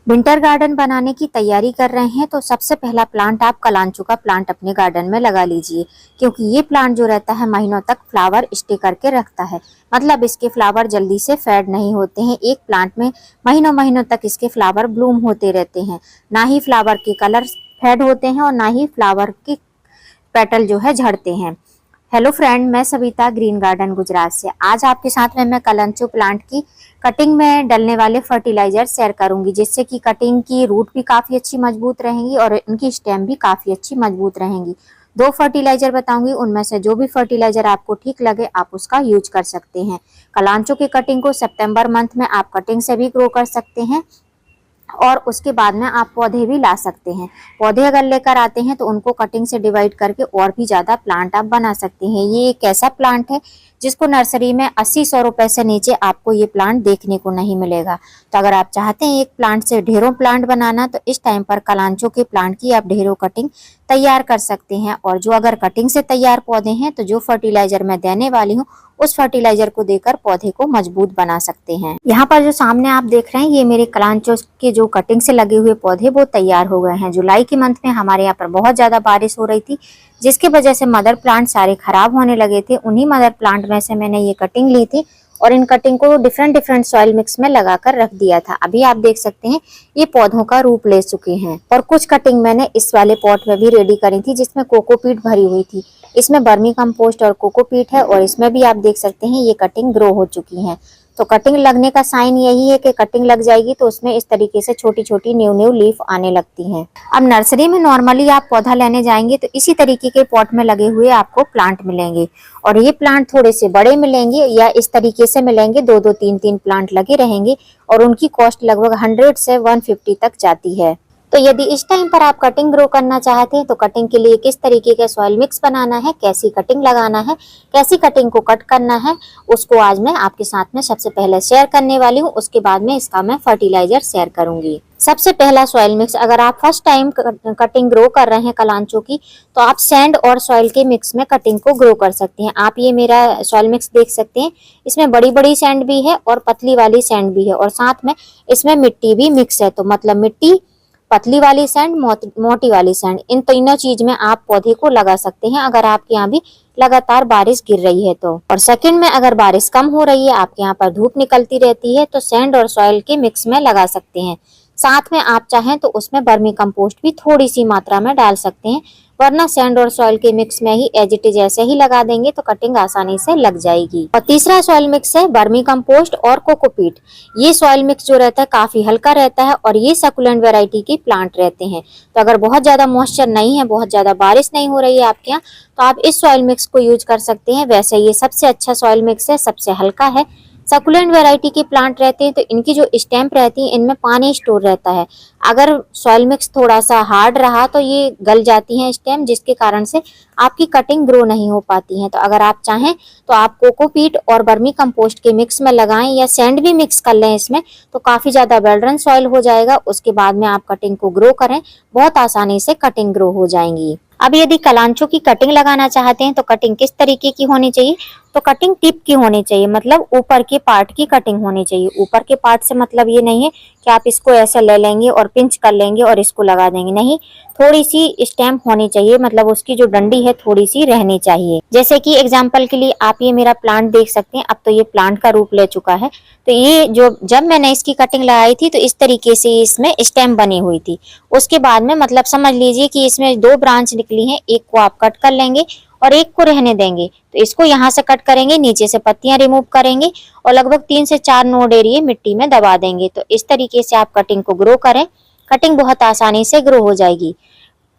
Winter garden बनाने की तैयारी कर रहे हैं तो सबसे पहला प्लांट आप कलांचो का प्लांट अपने गार्डन में लगा लीजिए, क्योंकि ये प्लांट जो रहता है महीनों तक फ्लावर स्टे करके रखता है। मतलब इसके फ्लावर जल्दी से फेड नहीं होते हैं। एक प्लांट में महीनों महीनों तक इसके फ्लावर ब्लूम होते रहते हैं। ना ही फ्लावर के कलर फेड होते हैं और ना ही फ्लावर के पेटल जो है झड़ते हैं। हेलो फ्रेंड, मैं सविता ग्रीन गार्डन गुजरात से। आज आपके साथ में मैं कलांचो प्लांट की कटिंग में डलने वाले फर्टिलाइजर शेयर करूंगी, जिससे कि कटिंग की रूट भी काफी अच्छी मजबूत रहेंगी और इनकी स्टेम भी काफी अच्छी मजबूत रहेंगी। 2 फर्टिलाइजर बताऊंगी, उनमें से जो भी फर्टिलाइजर आपको ठीक लगे आप उसका यूज कर सकते हैं। कलांचो की कटिंग को सितंबर मंथ में आप कटिंग से भी ग्रो कर सकते हैं और उसके बाद में आप पौधे भी ला सकते हैं। पौधे अगर लेकर आते हैं तो उनको कटिंग से डिवाइड करके और भी ज्यादा प्लांट आप बना सकते हैं। ये एक ऐसा प्लांट है जिसको नर्सरी में 80-100 रुपए से नीचे आपको ये प्लांट देखने को नहीं मिलेगा। तो अगर आप चाहते हैं एक प्लांट से ढेरों प्लांट बनाना, तो इस टाइम पर कलांचो के प्लांट की आप ढेरों कटिंग तैयार कर सकते हैं। और जो अगर कटिंग से तैयार पौधे हैं तो जो फर्टिलाइजर मैं देने वाली हूँ उस फर्टिलाइजर को देकर पौधे को मजबूत बना सकते हैं। यहाँ पर जो सामने आप देख रहे हैं ये मेरे कलांचो के जो कटिंग से लगे हुए पौधे वो तैयार हो गए हैं। जुलाई के मंथ में हमारे यहाँ पर बहुत ज्यादा बारिश हो रही थी, जिसकी वजह से मदर प्लांट सारे खराब होने लगे थे। उन्हीं मदर प्लांट में से मैंने ये कटिंग ली थी और इन कटिंग को डिफरेंट सॉइल मिक्स में लगाकर रख दिया था। अभी आप देख सकते हैं ये पौधों का रूप ले चुके हैं। और कुछ कटिंग मैंने इस वाले पॉट में भी रेडी करी थी जिसमें कोकोपीट भरी हुई थी। इसमें वर्मी कंपोस्ट और कोकोपीट है और इसमें भी आप देख सकते हैं ये कटिंग ग्रो हो चुकी है। तो कटिंग लगने का साइन यही है कि कटिंग लग जाएगी तो उसमें इस तरीके से छोटी छोटी न्यू लीफ आने लगती हैं। अब नर्सरी में नॉर्मली आप पौधा लेने जाएंगे तो इसी तरीके के पॉट में लगे हुए आपको प्लांट मिलेंगे और ये प्लांट थोड़े से बड़े मिलेंगे या इस तरीके से मिलेंगे। 2-2 3-3 प्लांट लगे रहेंगे और उनकी कॉस्ट लगभग 100 से 150 तक जाती है। तो यदि इस टाइम पर आप कटिंग ग्रो करना चाहते हैं तो कटिंग के लिए किस तरीके का सॉइल मिक्स बनाना है, कैसी कटिंग लगाना है, कैसी कटिंग को कट करना है, उसको आज मैं आपके साथ में सबसे पहले शेयर करने वाली हूँ। उसके बाद में इसका मैं फर्टिलाइजर शेयर करूंगी। सबसे पहला सॉइल मिक्स, अगर आप फर्स्ट टाइम कटिंग ग्रो कर रहे हैं कलांचो की तो आप सैंड और सॉइल के मिक्स में कटिंग को ग्रो कर सकते हैं। आप ये मेरा सॉइल मिक्स देख सकते हैं, इसमें बड़ी बड़ी सैंड भी है और पतली वाली सैंड भी है और साथ में इसमें मिट्टी भी मिक्स है। तो मतलब मिट्टी, पतली वाली सैंड, मोटी वाली सैंड, इन तीनों चीज में आप पौधे को लगा सकते हैं अगर आपके यहाँ भी लगातार बारिश गिर रही है तो। और सेकंड में अगर बारिश कम हो रही है, आपके यहाँ पर धूप निकलती रहती है तो सैंड और सॉइल के मिक्स में लगा सकते हैं। साथ में आप चाहें तो उसमें वर्मी कंपोस्ट भी थोड़ी सी मात्रा में डाल सकते हैं, वरना सैंड और सॉइल के मिक्स में ही एज इट इज ऐसे ही लगा देंगे तो कटिंग आसानी से लग जाएगी। और तीसरा सॉइल मिक्स है वर्मी कंपोस्ट और कोकोपीट। ये सॉइल मिक्स जो रहता है काफी हल्का रहता है और ये सकुलेंट वैरायटी के प्लांट रहते हैं। तो अगर बहुत ज्यादा मॉइस्चर नहीं है, बहुत ज्यादा बारिश नहीं हो रही है आपके यहाँ, तो आप इस सॉइल मिक्स को यूज कर सकते हैं। वैसे ये सबसे अच्छा सॉइल मिक्स है, सबसे हल्का है। सकुलेंट वैरायटी के प्लांट रहते हैं तो इनकी जो स्टेम रहती है इनमें पानी स्टोर रहता है। अगर सॉइल मिक्स थोड़ा सा हार्ड रहा तो ये गल जाती हैं स्टेम, जिसके कारण से आपकी कटिंग ग्रो नहीं हो पाती है। तो अगर आप चाहें तो आप कोकोपीट और वर्मी कंपोस्ट के मिक्स में लगाएं या सैंड भी मिक्स कर लें इसमें, तो काफी ज्यादा वेल सॉइल हो जाएगा। उसके बाद में आप कटिंग को ग्रो करें, बहुत आसानी से कटिंग ग्रो हो जाएंगी। अब यदि कलांचो की कटिंग लगाना चाहते हैं तो कटिंग किस तरीके की होनी चाहिए, तो कटिंग टिप की होनी चाहिए, मतलब ऊपर के पार्ट की कटिंग होनी चाहिए। ऊपर के पार्ट से मतलब ये नहीं है कि आप इसको ऐसा ले लेंगे और पिंच कर लेंगे और इसको लगा देंगे, नहीं, थोड़ी सी स्टेम होनी चाहिए, मतलब उसकी जो डंडी है थोड़ी सी रहनी चाहिए। जैसे कि एग्जांपल के लिए आप ये मेरा प्लांट देख सकते हैं, अब तो ये प्लांट का रूप ले चुका है। तो ये जो जब मैंने इसकी कटिंग लगाई थी तो इस तरीके से इसमें स्टेम बनी हुई थी। उसके बाद में मतलब समझ लीजिए कि इसमें 2 ब्रांच निकली हैं, एक को आप कट कर लेंगे और एक को रहने देंगे। तो इसको यहाँ से कट करेंगे, नीचे से पत्तियां रिमूव करेंगे और लगभग 3 से 4 नोड एरिए मिट्टी में दबा देंगे। तो इस तरीके से आप कटिंग को ग्रो करें, कटिंग बहुत आसानी से ग्रो हो जाएगी।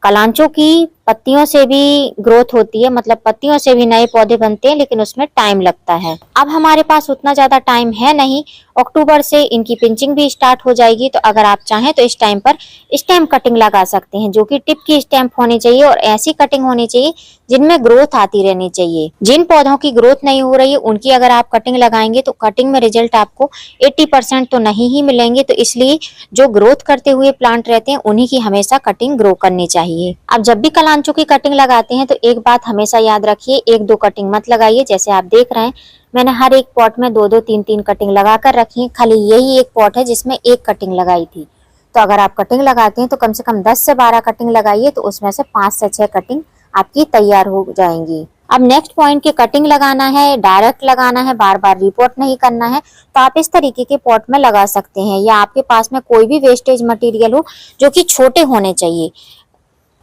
कलांचो की पत्तियों से भी ग्रोथ होती है, मतलब पत्तियों से भी नए पौधे बनते हैं, लेकिन उसमें टाइम लगता है। अब हमारे पास उतना ज्यादा टाइम है नहीं, अक्टूबर से इनकी पिंचिंग भी स्टार्ट हो जाएगी। तो अगर आप चाहें तो इस टाइम पर स्टेम कटिंग लगा सकते हैं, जो कि टिप की स्टेम होनी चाहिए और ऐसी कटिंग होनी चाहिए जिनमें ग्रोथ आती रहनी चाहिए। जिन पौधों की ग्रोथ नहीं हो रही है उनकी अगर आप कटिंग लगाएंगे तो कटिंग में रिजल्ट आपको 80% तो नहीं ही मिलेंगे। तो इसलिए जो ग्रोथ करते हुए प्लांट रहते हैं उन्हीं की हमेशा कटिंग ग्रो करनी चाहिए। अब जब भी कलांचो की कटिंग लगाते हैं तो एक बात हमेशा याद रखिए, 1-2 कटिंग मत लगाइए। जैसे आप देख रहे हैं मैंने हर एक पॉट में 2-2 3-3 कटिंग लगा कर रखी है, खाली यही एक पॉट है जिसमें एक कटिंग लगाई थी। तो अगर आप कटिंग लगाते हैं तो कम से कम 10 से 12 कटिंग लगाइए, तो उसमें से 5 से 6 कटिंग आपकी तैयार हो जाएंगी। अब नेक्स्ट पॉइंट की कटिंग लगाना है, डायरेक्ट लगाना है, बार बार रिपोर्ट नहीं करना है, तो आप इस तरीके के पॉट में लगा सकते हैं, या आपके पास में कोई भी वेस्टेज मटेरियल हो जो कि छोटे होने चाहिए।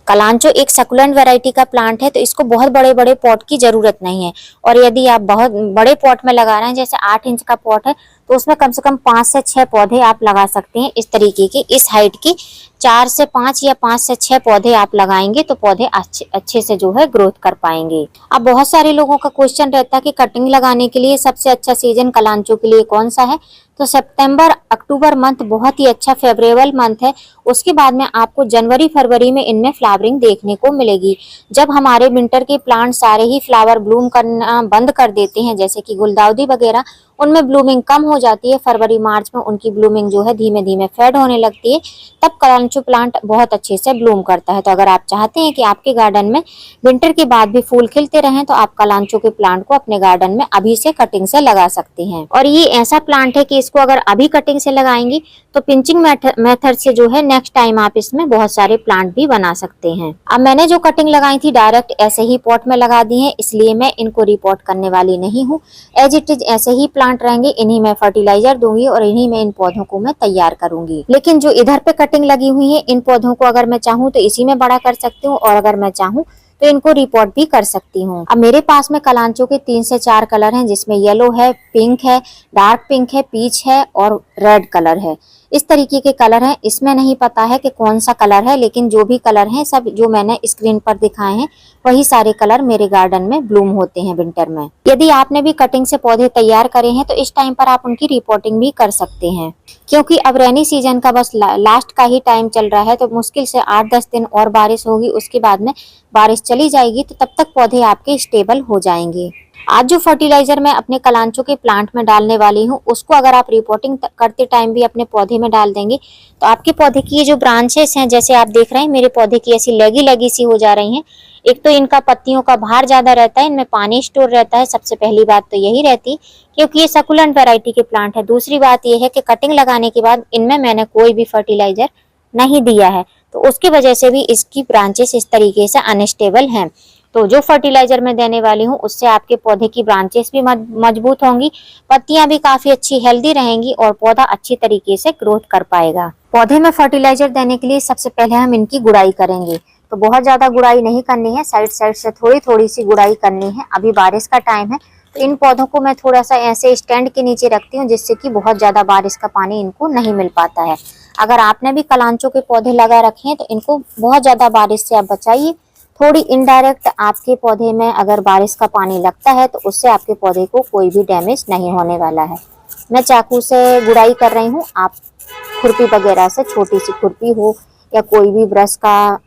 कलांचो एक सकुलेंट वैरायटी का प्लांट है, तो इसको बहुत बड़े बड़े पॉट की जरूरत नहीं है। और यदि आप बहुत बड़े पॉट में लगा रहे हैं, जैसे 8 इंच का पॉट है, तो उसमें कम से कम 5 से 6 पौधे आप लगा सकते हैं। इस तरीके की इस हाइट की 4 से 5 या 5 से 6 पौधे आप लगाएंगे तो पौधे अच्छे से जो है ग्रोथ कर पाएंगे। अब बहुत सारे लोगों का क्वेश्चन रहता है कि कटिंग लगाने के लिए सबसे अच्छा सीजन कलांचो के लिए कौन सा है। तो सितंबर अक्टूबर मंथ बहुत ही अच्छा फेवरेबल मंथ है। उसके बाद में आपको जनवरी फरवरी में इनमें फ्लावरिंग देखने को मिलेगी। जब हमारे विंटर के प्लांट सारे ही फ्लावर ब्लूम करना बंद कर देते हैं, जैसे कि गुलदाउदी वगैरह, उनमें ब्लूमिंग कम हो जाती है, फरवरी मार्च में उनकी ब्लूमिंग जो है धीमे धीमे फेड होने लगती है, तब कलांचो प्लांट बहुत अच्छे से ब्लूम करता है। तो अगर आप चाहते हैं कि आपके गार्डन में विंटर के बाद भी फूल खिलते रहें, तो आप कलांचो के प्लांट को अपने गार्डन में अभी से कटिंग से लगा सकते हैं। और ये ऐसा प्लांट है कि इसको अगर अभी कटिंग से लगाएंगी तो पिंचिंग मेथड से जो है नेक्स्ट टाइम आप इसमें बहुत सारे प्लांट भी बना सकते हैं। अब मैंने जो कटिंग लगाई थी डायरेक्ट ऐसे ही पॉट में लगा दी है, इसलिए मैं इनको रिपोर्ट करने वाली नहीं हूँ। एज इट इज ऐसे ही प्लांट रहेंगे, इन्हीं में फर्टिलाइजर दूंगी और इन्हीं में इन पौधों को मैं तैयार करूंगी। लेकिन जो इधर पे कटिंग लगी हुई है, इन पौधों को अगर मैं चाहूँ तो इसी में बड़ा कर सकती हूँ, और अगर मैं चाहूँ तो इनको रिपोर्ट भी कर सकती हूँ। अब मेरे पास में कलांचो के 3 से 4 कलर हैं, जिसमें येलो है, पिंक है, डार्क पिंक है, पीच है और रेड कलर है। इस तरीके के कलर हैं। इसमें नहीं पता है कि कौन सा कलर है, लेकिन जो भी कलर हैं सब जो मैंने स्क्रीन पर दिखाए हैं वही सारे कलर मेरे गार्डन में ब्लूम होते हैं विंटर में। यदि आपने भी कटिंग से पौधे तैयार करे हैं तो इस टाइम पर आप उनकी रिपोर्टिंग भी कर सकते हैं, क्योंकि अब रेनी सीजन का बस लास्ट का ही टाइम चल रहा है, तो मुश्किल से 8-10 दिन और बारिश होगी, उसके बाद में बारिश चली जाएगी, तो तब तक पौधे आपके स्टेबल हो जाएंगे। आज जो फर्टिलाइजर मैं अपने कलांचो के प्लांट में डालने वाली हूँ, उसको अगर आप रिपोर्टिंग करते टाइम भी अपने पौधे में डाल देंगे तो आपके पौधे की ये जो ब्रांचेस हैं, जैसे आप देख रहे हैं मेरे पौधे की ऐसी लगी लगी सी हो जा रही हैं। एक तो इनका पत्तियों का भार ज्यादा रहता है, इनमें पानी स्टोर रहता है, सबसे पहली बात तो यही रहती, क्योंकि ये सकुलेंट वैरायटी के प्लांट है। दूसरी बात ये है कि कटिंग लगाने के बाद इनमें मैंने कोई भी फर्टिलाइजर नहीं दिया है, तो उसकी वजह से भी इसकी ब्रांचेस इस तरीके से अनस्टेबल हैं। तो जो फर्टिलाइजर मैं देने वाली हूँ उससे आपके पौधे की ब्रांचेस भी मजबूत होंगी, पत्तियां भी काफी अच्छी हेल्दी रहेंगी और पौधा अच्छी तरीके से ग्रोथ कर पाएगा। पौधे में फर्टिलाइजर देने के लिए सबसे पहले हम इनकी गुड़ाई करेंगे। तो बहुत ज्यादा गुड़ाई नहीं करनी है, साइड साइड से थोड़ी थोड़ी सी गुड़ाई करनी है। अभी बारिश का टाइम है, तो इन पौधों को मैं थोड़ा सा ऐसे स्टैंड के नीचे रखती हूँ, जिससे कि बहुत ज्यादा बारिश का पानी इनको नहीं मिल पाता है। अगर आपने भी कलांचो के पौधे लगा रखे हैं तो इनको बहुत ज्यादा बारिश से आप बचाइए। थोड़ी इनडायरेक्ट आपके पौधे में अगर बारिश का पानी लगता है तो उससे आपके पौधे को कोई भी डैमेज नहीं होने वाला है। मैं चाकू से गुड़ाई कर रही हूँ, आप खुरपी वगैरह से, छोटी सी खुरपी हो या कोई भी ब्रश का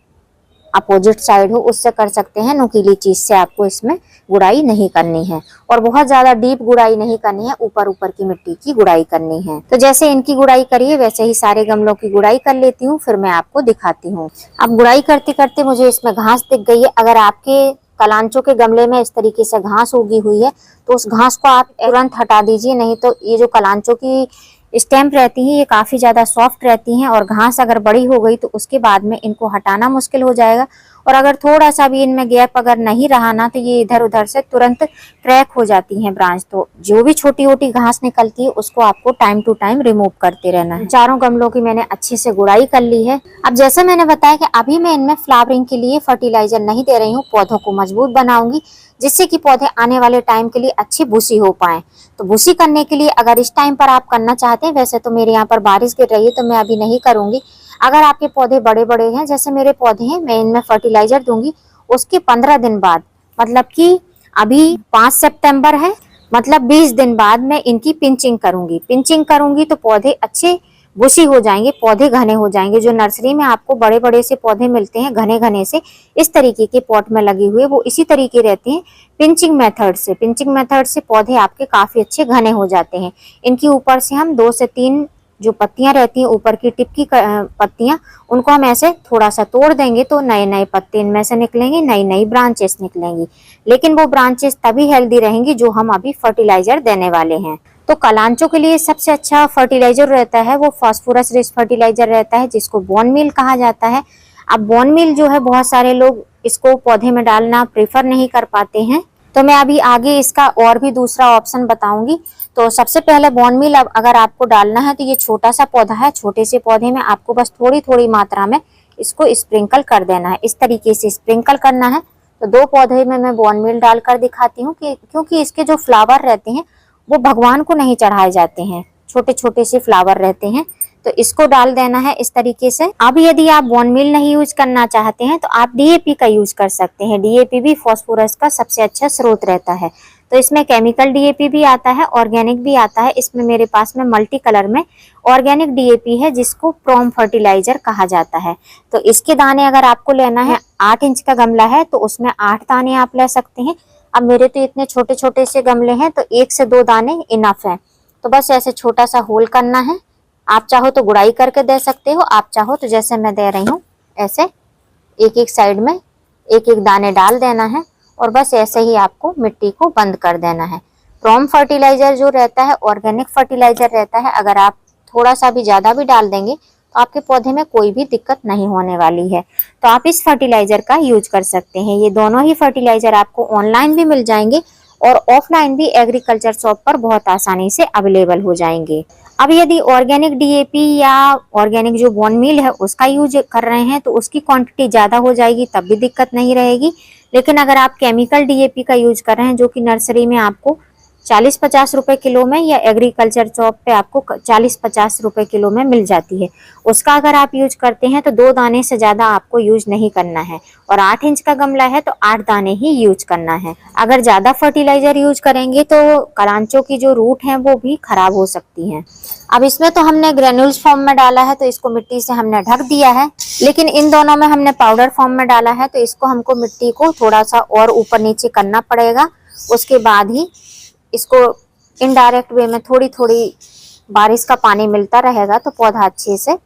अपोजिट साइड हो उससे कर सकते हैं। नुकीली चीज से आपको इसमें गुड़ाई नहीं करनी है, और बहुत ज्यादा डीप गुड़ाई नहीं करनी है, ऊपर ऊपर की मिट्टी की गुड़ाई करनी है। तो जैसे इनकी गुड़ाई करिए वैसे ही सारे गमलों की गुड़ाई कर लेती हूँ, फिर मैं आपको दिखाती हूँ। अब गुड़ाई करते करते मुझे इसमें घास दिख गई है। अगर आपके कलांचो के गमले में इस तरीके से घास उगी हुई है तो उस घास को आप तुरंत हटा दीजिए, नहीं तो ये जो कलांचो की स्टेम रहती है ये काफी ज्यादा सॉफ्ट रहती हैं, और घास अगर बड़ी हो गई तो उसके बाद में इनको हटाना मुश्किल हो जाएगा। और अगर थोड़ा सा भी इनमें गैप अगर नहीं रहा ना तो ये इधर उधर से तुरंत क्रैक हो जाती हैं ब्रांच। तो जो भी छोटी छोटी घास निकलती है उसको आपको टाइम टू टाइम रिमूव करते रहना है। चारों गमलों की मैंने अच्छे से गुड़ाई कर ली है। अब जैसे मैंने बताया कि अभी मैं इनमें फ्लावरिंग के लिए फर्टिलाइजर नहीं दे रही हूँ, पौधों को मजबूत बनाऊंगी जिससे कि पौधे आने वाले टाइम के लिए अच्छी भूसी हो पाए। तो भूसी करने के लिए अगर इस टाइम पर आप करना चाहते हैं, वैसे तो मेरे यहाँ पर बारिश गिर रही है तो मैं अभी नहीं करूंगी। अगर आपके पौधे बड़े बड़े हैं जैसे मेरे पौधे हैं, मैं इनमें फर्टिलाइजर दूंगी उसके 15 दिन बाद, मतलब कि अभी 5 सितंबर है, मतलब 20 दिन बाद मैं इनकी पिंचिंग करूंगी। पिंचिंग करूंगी तो पौधे अच्छे बुशी हो जाएंगे, पौधे घने हो जाएंगे। जो नर्सरी में आपको बड़े बड़े से पौधे मिलते हैं घने घने से, इस तरीके के पॉट में लगे हुए, वो इसी तरीके रहते हैं पिंचिंग मेथड से। पिंचिंग मेथड से पौधे आपके काफी अच्छे घने हो जाते हैं। इनकी ऊपर से हम 2 से 3 जो पत्तियां रहती हैं, ऊपर की टिप की पत्तियां, उनको हम ऐसे थोड़ा सा तोड़ देंगे तो नए नए पत्ते इनमें से निकलेंगे, नई नई ब्रांचेस निकलेंगी। लेकिन वो ब्रांचेस तभी हेल्दी रहेंगी जो हम अभी फर्टिलाइजर देने वाले हैं। तो कलांचो के लिए सबसे अच्छा फर्टिलाइजर रहता है वो फास्फोरस रिच फर्टिलाइजर रहता है, जिसको बोन मील कहा जाता है। अब बोन मील जो है बहुत सारे लोग इसको पौधे में डालना प्रेफर नहीं कर पाते हैं, तो मैं अभी आगे इसका और भी दूसरा ऑप्शन बताऊंगी। तो सबसे पहले बोन मील अब अगर आपको डालना है तो ये छोटा सा पौधा है, छोटे से पौधे में आपको बस थोड़ी थोड़ी मात्रा में इसको स्प्रिंकल कर देना है। इस तरीके से स्प्रिंकल करना है। तो 2 पौधे में मैं बोन मील डालकर दिखाती हूँ कि क्योंकि इसके जो फ्लावर रहते हैं वो भगवान को नहीं चढ़ाए जाते हैं, छोटे छोटे से फ्लावर रहते हैं, तो इसको डाल देना है इस तरीके से। अब यदि आप बोन मील नहीं यूज करना चाहते हैं तो आप डीएपी का यूज कर सकते हैं। डीएपी भी फास्फोरस का सबसे अच्छा स्रोत रहता है। तो इसमें केमिकल डीएपी भी आता है, ऑर्गेनिक भी आता है। इसमें मेरे पास में मल्टी कलर में ऑर्गेनिक डीएपी है, जिसको प्रोम फर्टिलाइजर कहा जाता है। तो इसके दाने अगर आपको लेना है, 8 इंच का गमला है तो उसमें 8 दाने आप ले सकते हैं। अब मेरे तो इतने छोटे छोटे से गमले हैं तो 1 से 2 दाने इनफ है। तो बस ऐसे छोटा सा होल करना है। आप चाहो तो गुड़ाई करके दे सकते हो, आप चाहो तो जैसे मैं दे रही हूँ ऐसे एक एक साइड में एक एक दाने डाल देना है और बस ऐसे ही आपको मिट्टी को बंद कर देना है। प्रोम फर्टिलाइजर जो रहता है ऑर्गेनिक फर्टिलाइजर रहता है, अगर आप थोड़ा सा भी ज्यादा भी डाल देंगे तो आपके पौधे में कोई भी दिक्कत नहीं होने वाली है। तो आप इस फर्टिलाइजर का यूज कर सकते हैं। ये दोनों ही फर्टिलाइजर आपको ऑनलाइन भी मिल जाएंगे और ऑफलाइन भी एग्रीकल्चर शॉप पर बहुत आसानी से अवेलेबल हो जाएंगे। अब यदि ऑर्गेनिक डीएपी या ऑर्गेनिक जो बोन मील है उसका यूज कर रहे हैं तो उसकी क्वांटिटी ज्यादा हो जाएगी, तब भी दिक्कत नहीं रहेगी। लेकिन अगर आप केमिकल डीएपी का यूज कर रहे हैं जो कि नर्सरी में आपको 40-50 रुपए किलो में या एग्रीकल्चर शॉप पे आपको 40-50 रुपए किलो में मिल जाती है, उसका अगर आप यूज करते हैं तो 2 दाने से ज्यादा आपको यूज नहीं करना है। और 8 इंच का गमला है तो 8 दाने ही यूज करना है। अगर ज्यादा फर्टिलाइजर यूज करेंगे तो कलांचो की जो रूट है वो भी खराब हो सकती है। अब इसमें तो हमने ग्रेन्यूल्स फॉर्म में डाला है तो इसको मिट्टी से हमने ढक दिया है, लेकिन इन दोनों में हमने पाउडर फॉर्म में डाला है तो इसको हमको मिट्टी को थोड़ा सा और ऊपर नीचे करना पड़ेगा। उसके बाद ही इसको इनडायरेक्ट वे में थोड़ी थोड़ी बारिश का पानी मिलता रहेगा तो पौधा अच्छे से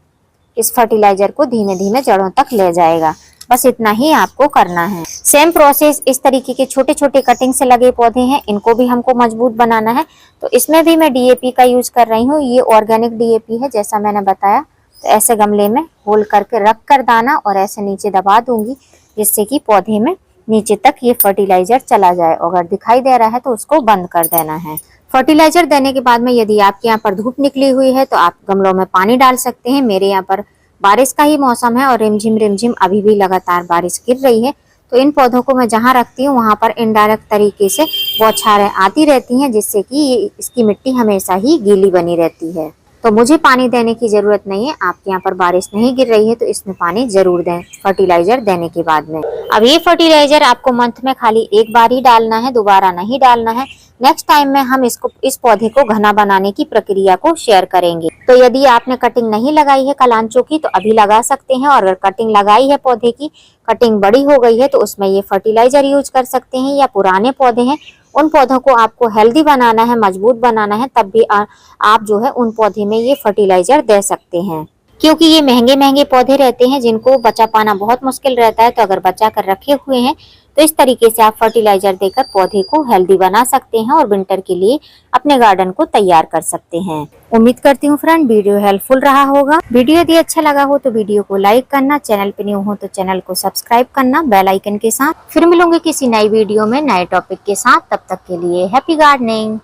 इस फर्टिलाइजर को धीमे धीमे जड़ों तक ले जाएगा। बस इतना ही आपको करना है। सेम प्रोसेस इस तरीके के छोटे छोटे कटिंग से लगे पौधे हैं, इनको भी हमको मजबूत बनाना है। तो इसमें भी मैं डीएपी का यूज कर रही हूँ। ये ऑर्गेनिक डीएपी है जैसा मैंने बताया। तो ऐसे गमले में होल करके रख कर दाना और ऐसे नीचे दबा दूंगी जिससे कि पौधे में नीचे तक ये फर्टिलाइजर चला जाए। अगर दिखाई दे रहा है तो उसको बंद कर देना है। फर्टिलाइजर देने के बाद में यदि आपके यहाँ पर धूप निकली हुई है तो आप गमलों में पानी डाल सकते हैं। मेरे यहाँ पर बारिश का ही मौसम है और रिमझिम अभी भी लगातार बारिश गिर रही है, तो इन पौधों को मैं जहाँ रखती हूँ वहां पर इनडायरेक्ट तरीके से बौछारें आती रहती हैं, जिससे कि इसकी मिट्टी हमेशा ही गीली बनी रहती है। तो मुझे पानी देने की जरूरत नहीं है। आपके यहाँ पर बारिश नहीं गिर रही है तो इसमें पानी जरूर दें फर्टिलाइजर देने के बाद में। अब ये फर्टिलाइजर आपको मंथ में खाली एक बार ही डालना है, दोबारा नहीं डालना है। नेक्स्ट टाइम में हम इस पौधे को घना बनाने की प्रक्रिया को शेयर करेंगे। तो यदि आपने कटिंग नहीं लगाई है कलांचो की तो अभी लगा सकते हैं, और अगर कटिंग लगाई है पौधे की, कटिंग बड़ी हो गई है तो उसमें ये फर्टिलाइजर यूज कर सकते हैं। या पुराने पौधे हैं उन पौधों को आपको हेल्दी बनाना है, मजबूत बनाना है, तब भी आप जो है उन पौधे में ये फर्टिलाइजर दे सकते हैं। क्योंकि ये महंगे पौधे रहते हैं जिनको बचा पाना बहुत मुश्किल रहता है। तो अगर बचा कर रखे हुए हैं तो इस तरीके से आप फर्टिलाइजर देकर पौधे को हेल्दी बना सकते हैं और विंटर के लिए अपने गार्डन को तैयार कर सकते हैं। उम्मीद करती हूँ फ्रेंड वीडियो हेल्पफुल रहा होगा। वीडियो यदि अच्छा लगा हो तो वीडियो को लाइक करना, चैनल पे न्यू हो तो चैनल को सब्सक्राइब करना बेल आइकन के साथ। फिर मिलूंगे किसी नई वीडियो में नए टॉपिक के साथ। तब तक के लिए हैप्पी गार्डनिंग।